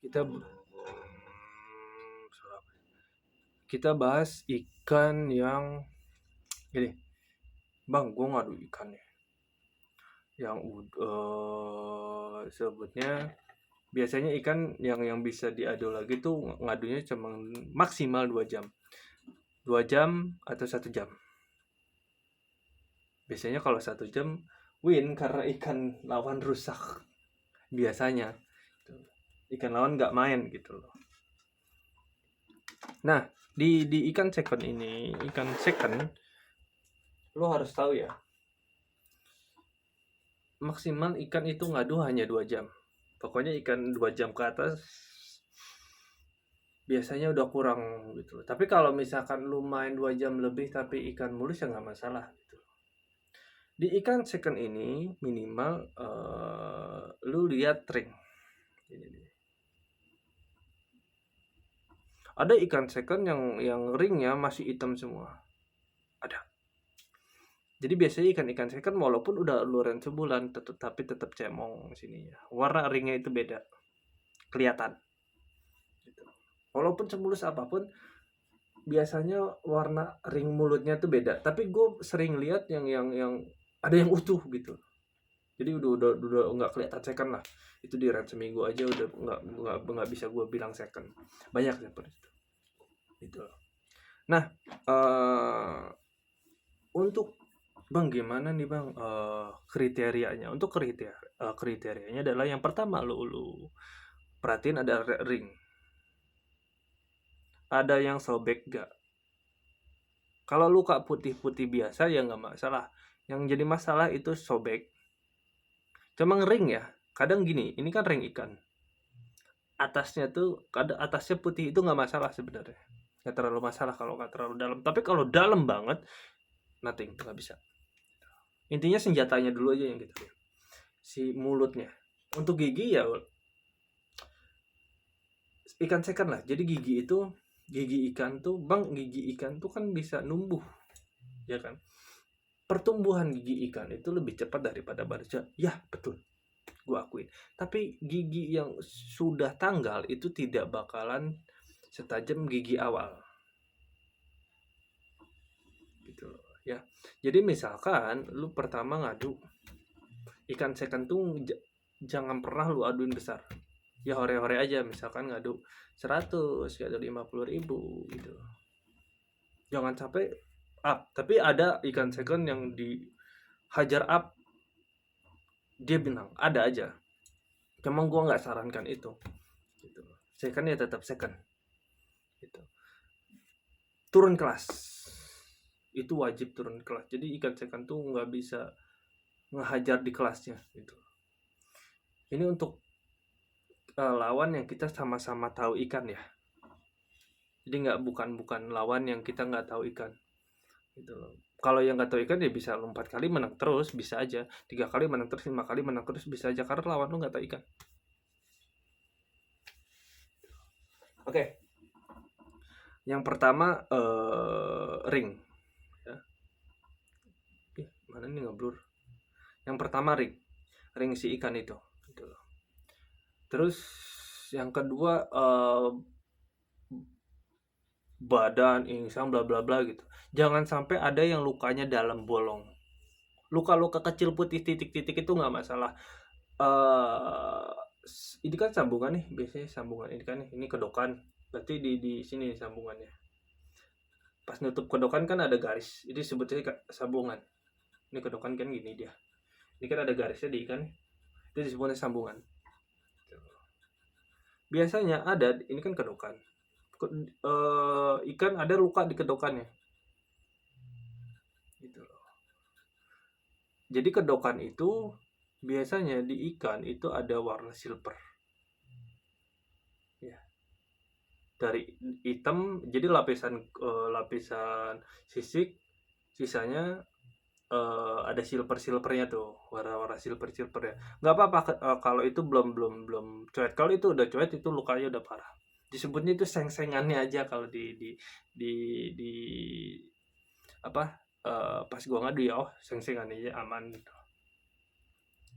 kita kita bahas ikan yang gini, bang, gue ngadu ikan ya, yang sebutnya biasanya ikan yang bisa diadu lagi tuh ngadunya cuma maksimal 2 jam, 2 jam atau 1 jam. Biasanya kalau 1 jam win karena ikan lawan rusak biasanya. Ikan lawan nggak main gitu loh. Nah, di ikan second ini, ikan second, lo harus tahu ya, maksimal ikan itu ngadu hanya 2 jam. Pokoknya ikan 2 jam ke atas biasanya udah kurang gitu. Tapi kalau misalkan lu main 2 jam lebih tapi ikan mulus ya nggak masalah gitu. Di ikan second ini minimal lu lihat ring. Ini. Ada ikan second yang ringnya masih hitam semua. Ada. Jadi biasanya ikan-ikan second walaupun udah luren sebulan tapi tetap cemong sininya. Warna ringnya itu beda. Kelihatan. Gitu. Walaupun semulus apapun biasanya warna ring mulutnya tuh beda. Tapi gue sering lihat yang ada yang utuh gitu. Jadi udah nggak kelihatan second lah. Itu di red seminggu aja udah nggak bisa gue bilang second. Banyak seperti itu. Gitu. Nah, untuk bang gimana nih bang kriterianya? Untuk kriterianya adalah yang pertama lu perhatiin ada ring. Ada yang sobek gak? Kalau luka putih-putih biasa ya nggak masalah. Yang jadi masalah itu sobek. Cuma ring ya. Kadang gini, ini kan ring ikan. Atasnya putih itu nggak masalah sebenarnya. Nggak terlalu masalah kalau nggak terlalu dalam. Tapi kalau dalam banget, nothing, nggak bisa. Intinya senjatanya dulu aja yang kita lihat. Si mulutnya. Untuk gigi ya ikan second lah. Jadi gigi ikan tuh kan bisa numbuh, ya kan? Pertumbuhan gigi ikan itu lebih cepat daripada manusia. Ya, betul. Gue akuin. Tapi gigi yang sudah tanggal itu tidak bakalan setajam gigi awal. Gitu loh, ya. Jadi misalkan lu pertama ngadu ikan second tuh jangan pernah lu aduin besar. Ya hore-hore aja, misalkan ngadu 100, ngadu 50.000 gitu. Jangan sampai up. Tapi ada ikan second yang dihajar up dia bilang ada aja. Cuma gue nggak sarankan itu. Gitu. Second ya tetap second. Gitu. Turun kelas. Itu wajib turun kelas. Jadi ikan second tuh nggak bisa ngehajar di kelasnya. Gitu. Ini untuk lawan yang kita sama-sama tahu ikan ya. Jadi bukan lawan yang kita nggak tahu ikan. Gitu loh. Kalau yang nggak tahu ikan ya bisa 4 kali menang terus, bisa aja. 3 kali menang terus, 5 kali menang terus, bisa aja. Karena lawan lu nggak tahu ikan. Oke. Yang pertama ring. Ya. Mana nih ngeblur. Yang pertama ring si ikan itu. Gitu loh. Terus yang kedua badan, insang, bla bla bla gitu. Jangan sampai ada yang lukanya dalam bolong. Luka-luka kecil putih titik-titik itu nggak masalah. Ini kan sambungan nih, biasanya sambungan ini kan ini kedokan. Berarti di sini sambungannya. Pas nutup kedokan kan ada garis. Ini sebetulnya sambungan. Ini kedokan kan gini dia. Ini kan ada garisnya di ikan. Itu disebutnya sambungan. Biasanya ada, ini kan kedokan. Ikan ada luka di kedokannya. Gitu loh. Jadi kedokan itu biasanya di ikan itu ada warna silver. Ya. Dari hitam jadi lapisan sisik, sisanya ada silvernya tuh, warna silver ya. Nggak apa-apa kalau itu belum coet. Kalau itu udah coet itu lukanya udah parah. Disebutnya itu seng-sengannya aja kalau di apa pas gua ngadu ya, seng-sengan aja aman gitu.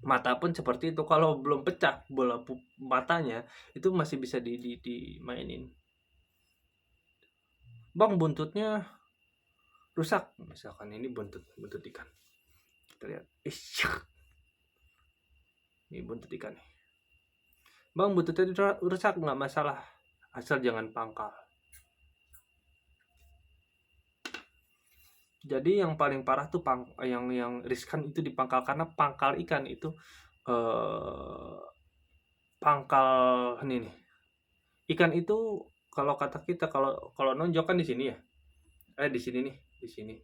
Mata pun seperti itu, kalau belum pecah bola matanya itu masih bisa dimainin. Bang, buntutnya rusak, misalkan ini buntut ikan, kita lihat, ini buntut ikan nih. Bang, buntutnya rusak, nggak masalah, asal jangan pangkal. Jadi yang paling parah tuh yang riskan itu di pangkal, karena pangkal ikan itu pangkal ini nih. Ikan itu kalau kata kita, kalau nonjok kan di sini ya. Di sini nih, di sini.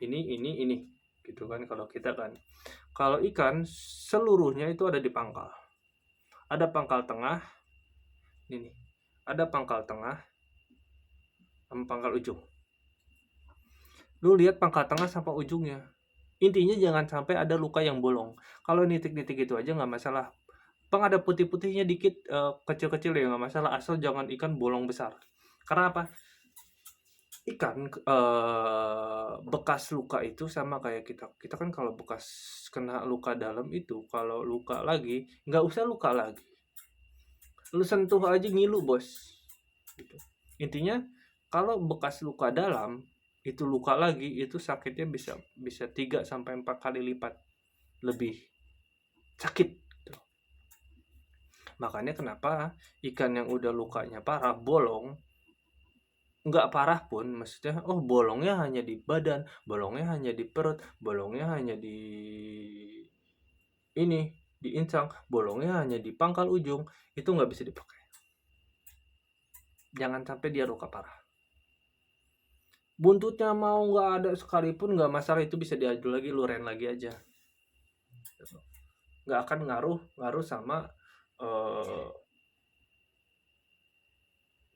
Ini gitu kan kalau kita kan. Kalau ikan seluruhnya itu ada di pangkal. Ada pangkal tengah. Ini nih. Ada pangkal tengah sama pangkal ujung. Lu lihat pangkal tengah sampai ujungnya. Intinya jangan sampai ada luka yang bolong. Kalau nitik-nitik itu aja nggak masalah. Bang, ada putih-putihnya dikit, kecil-kecil ya nggak masalah, asal jangan ikan bolong besar. Karena apa? Ikan bekas luka itu sama kayak kita kan kalau bekas kena luka dalam itu, kalau luka lagi nggak usah luka lagi, lu sentuh aja ngilu bos gitu. Intinya kalau bekas luka dalam itu luka lagi, itu sakitnya bisa bisa 3 sampai 4 kali lipat lebih sakit gitu. Makanya kenapa ikan yang udah lukanya parah bolong, nggak parah pun, maksudnya bolongnya hanya di badan, bolongnya hanya di perut, bolongnya hanya di ini, di insang, bolongnya hanya di pangkal ujung, itu nggak bisa dipakai. Jangan sampai dia luka parah. Buntutnya mau nggak ada sekalipun nggak masalah, itu bisa diadu lagi, luren lagi aja. Nggak akan ngaruh sama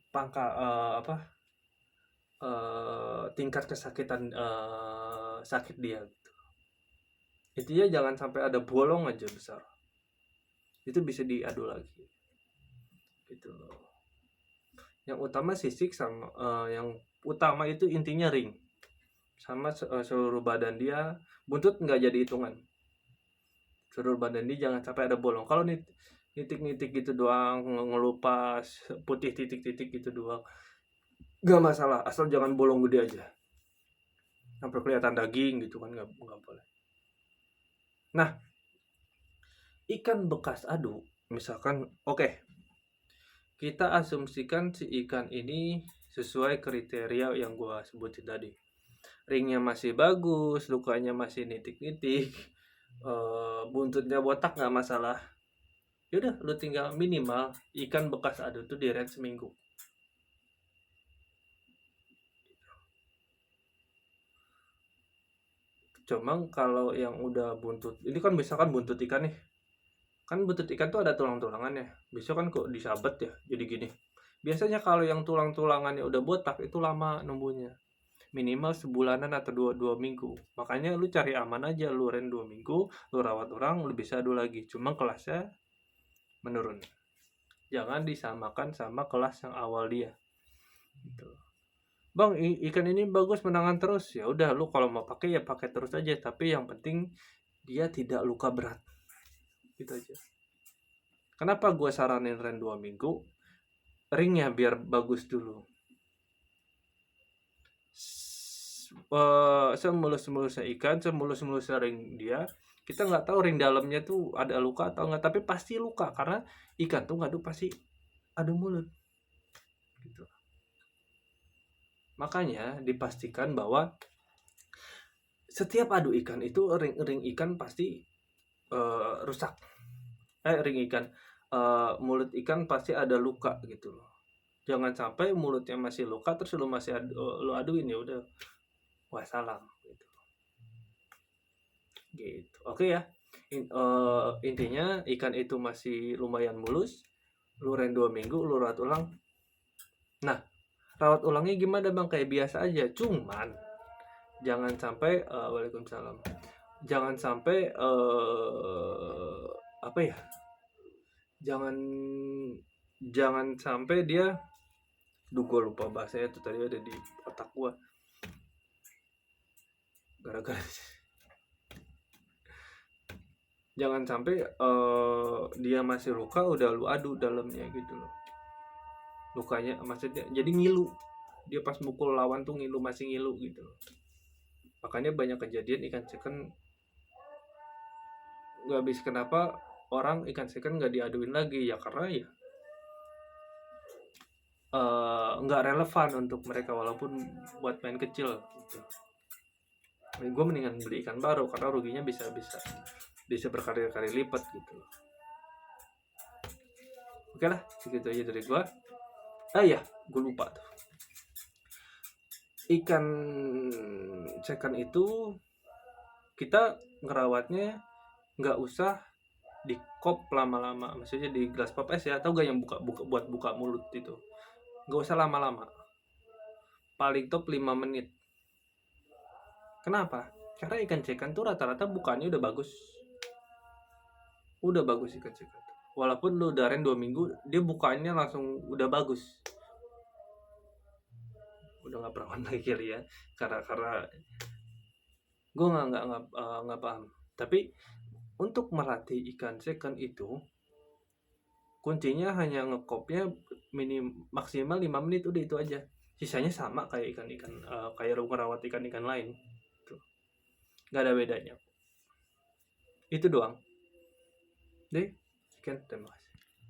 pangkal tingkat kesakitan sakit dia. Intinya jangan sampai ada bolong aja besar, itu bisa diadu lagi gitu loh. Yang utama sisik sama yang utama itu intinya ring sama seluruh badan dia. Buntut nggak jadi hitungan, seluruh badan dia jangan sampai ada bolong. Kalau nitik-nitik gitu doang, ngelupas putih titik-titik gitu doang, nggak masalah, asal jangan bolong gede aja sampai kelihatan daging gitu kan, nggak boleh. Nah, ikan bekas adu misalkan, kita asumsikan si ikan ini sesuai kriteria yang gua sebutin tadi. Ringnya masih bagus, lukanya masih nitik-nitik, buntutnya botak nggak masalah. Yaudah, lu tinggal minimal ikan bekas adu tuh dirent seminggu. Cuma kalau yang udah buntut, ini kan misalkan buntut ikan nih, kan buntut ikan tuh ada tulang-tulangannya, bisa kan kok disabet ya jadi gini. Biasanya kalau yang tulang-tulangannya udah botak itu lama numbuhnya, minimal sebulanan atau dua minggu. Makanya lu cari aman aja, lu ren 2 minggu, lu rawat orang, lu bisa adu lagi, cuma kelasnya menurun. Jangan disamakan sama kelas yang awal dia gitu. Bang, ikan ini bagus menangan terus, ya udah, lu kalau mau pakai ya pakai terus aja, tapi yang penting dia tidak luka berat gitu aja. Kenapa gue saranin ren 2 minggu? Ringnya biar bagus dulu. Semulus-mulusnya ikan, semulus-mulusnya ring dia, kita nggak tahu ring dalamnya tuh ada luka atau nggak, tapi pasti luka karena ikan tuh ngadu pasti ada mulut gitu. Makanya dipastikan bahwa setiap adu ikan itu ring ikan pasti rusak. Ring ikan, mulut ikan pasti ada luka gitu loh. Jangan sampai mulutnya masih luka terus lu masih lu aduin, ya udah wassalam gitu. Gitu. Oke ya. Intinya ikan itu masih lumayan mulus, lu ren 2 minggu, lu rawat ulang. Nah, rawat ulangnya gimana bang? Kayak biasa aja, cuman jangan sampai waalaikumsalam, jangan sampai apa ya, jangan sampai dia, gue lupa bahasanya tuh, tadi ada di otak gue gara-gara Jangan sampai dia masih luka udah lu adu dalamnya gitu loh. Lukanya maksudnya jadi ngilu. Dia pas mukul lawan tuh ngilu, masih ngilu gitu loh. Makanya banyak kejadian ikan second nggak habis, kenapa orang ikan second nggak diaduin lagi ya, karena ya nggak relevan untuk mereka walaupun buat main kecil gitu. Gue mendingan beli ikan baru karena ruginya bisa berkali-kali lipat gitu. Oke lah, segitu aja dari gue. Ya gue lupa tuh, ikan second itu kita ngerawatnya nggak usah di kop lama-lama, maksudnya di gelas pop es ya, atau gak yang buat buka mulut itu, nggak usah lama-lama, paling top 5 menit. Kenapa? Karena ikan cekan tuh rata-rata bukannya udah bagus ikan cekan tuh. Walaupun lu udahin 2 minggu, dia bukannya langsung udah bagus. Udah nggak perawan lagi kali ya, karena gue nggak paham. Tapi untuk melatih ikan second itu kuncinya hanya ngekopnya maksimal 5 menit, udah itu aja. Sisanya sama kayak ikan-ikan kayak merawat ikan-ikan lain. Tuh. Gak ada bedanya. Itu doang. Deh, sekian, terima kasih.